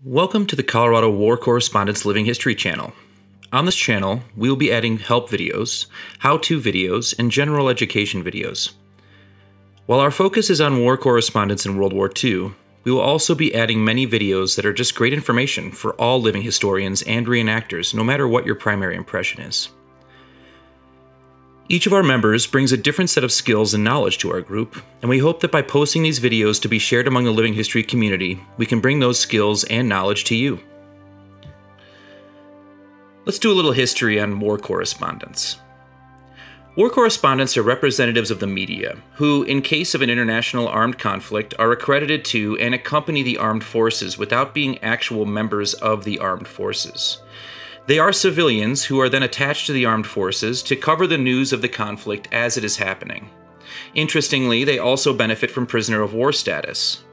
Welcome to the Colorado War Correspondents Living History channel. On this channel, we will be adding help videos, how-to videos, and general education videos. While our focus is on war correspondence in World War II, we will also be adding many videos that are just great information for all living historians and reenactors, no matter what your primary impression is. Each of our members brings a different set of skills and knowledge to our group, and we hope that by posting these videos to be shared among the living history community, we can bring those skills and knowledge to you. Let's do a little history on war correspondents. War correspondents are representatives of the media, who, in case of an international armed conflict, are accredited to and accompany the armed forces without being actual members of the armed forces. They are civilians who are then attached to the armed forces to cover the news of the conflict as it is happening. Interestingly, they also benefit from prisoner of war status.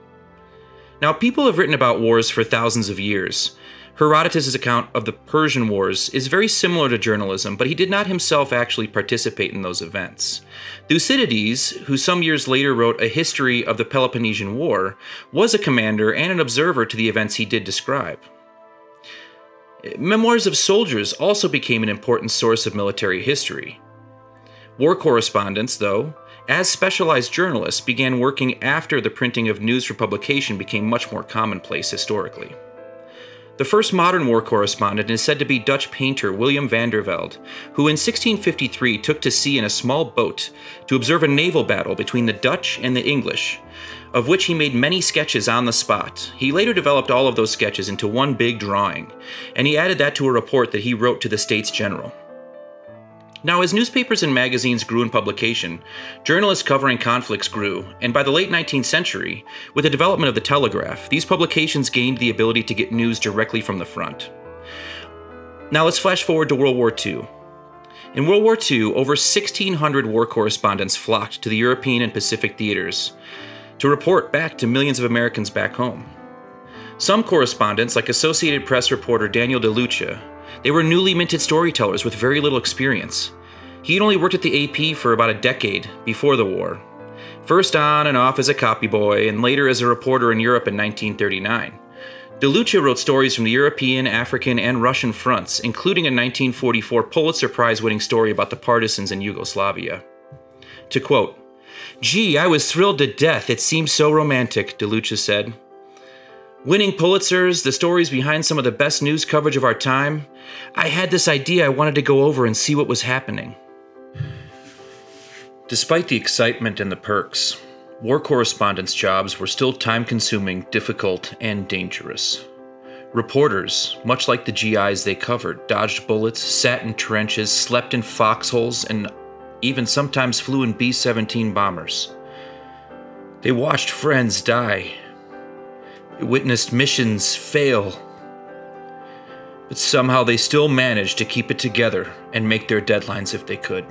Now, people have written about wars for thousands of years. Herodotus' account of the Persian Wars is very similar to journalism, but he did not himself actually participate in those events. Thucydides, who some years later wrote a history of the Peloponnesian War, was a commander and an observer to the events he did describe. Memoirs of soldiers also became an important source of military history. War correspondents, though, as specialized journalists, began working after the printing of news for publication became much more commonplace historically. The first modern war correspondent is said to be Dutch painter William van der Velde, who in 1653 took to sea in a small boat to observe a naval battle between the Dutch and the English, of which he made many sketches on the spot. He later developed all of those sketches into one big drawing, and he added that to a report that he wrote to the States General. Now, as newspapers and magazines grew in publication, journalists covering conflicts grew, and by the late 19th century, with the development of the telegraph, these publications gained the ability to get news directly from the front. Now let's flash forward to World War II. In World War II, over 1,600 war correspondents flocked to the European and Pacific theaters to report back to millions of Americans back home. Some correspondents, like Associated Press reporter Daniel DeLucia, they were newly minted storytellers with very little experience. He had only worked at the AP for about a decade before the war, first on and off as a copy boy, and later as a reporter in Europe in 1939. DeLucia wrote stories from the European, African, and Russian fronts, including a 1944 Pulitzer Prize-winning story about the partisans in Yugoslavia. To quote, "Gee, I was thrilled to death. It seemed so romantic," DeLucia said. "Winning Pulitzers, the stories behind some of the best news coverage of our time. I had this idea I wanted to go over and see what was happening." Despite the excitement and the perks, war correspondents' jobs were still time-consuming, difficult, and dangerous. Reporters, much like the GIs they covered, dodged bullets, sat in trenches, slept in foxholes, and even sometimes flew in B-17 bombers. They watched friends die. They witnessed missions fail. But somehow they still managed to keep it together and make their deadlines if they could.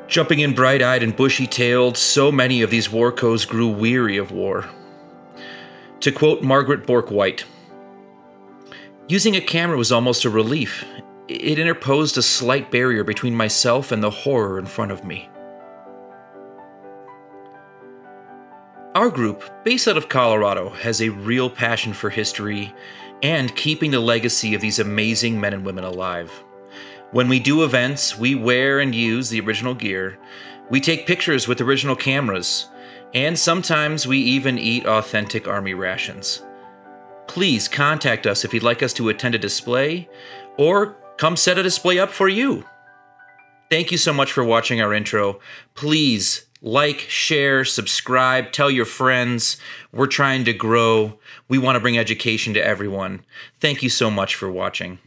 Jumping in bright-eyed and bushy-tailed, so many of these WarCos grew weary of war. To quote Margaret Bourke-White, "Using a camera was almost a relief. It interposed a slight barrier between myself and the horror in front of me." Our group, based out of Colorado, has a real passion for history and keeping the legacy of these amazing men and women alive. When we do events, we wear and use the original gear, we take pictures with original cameras, and sometimes we even eat authentic Army rations. Please contact us if you'd like us to attend a display, or come set a display up for you. Thank you so much for watching our intro. Please like, share, subscribe, tell your friends. We're trying to grow. We want to bring education to everyone. Thank you so much for watching.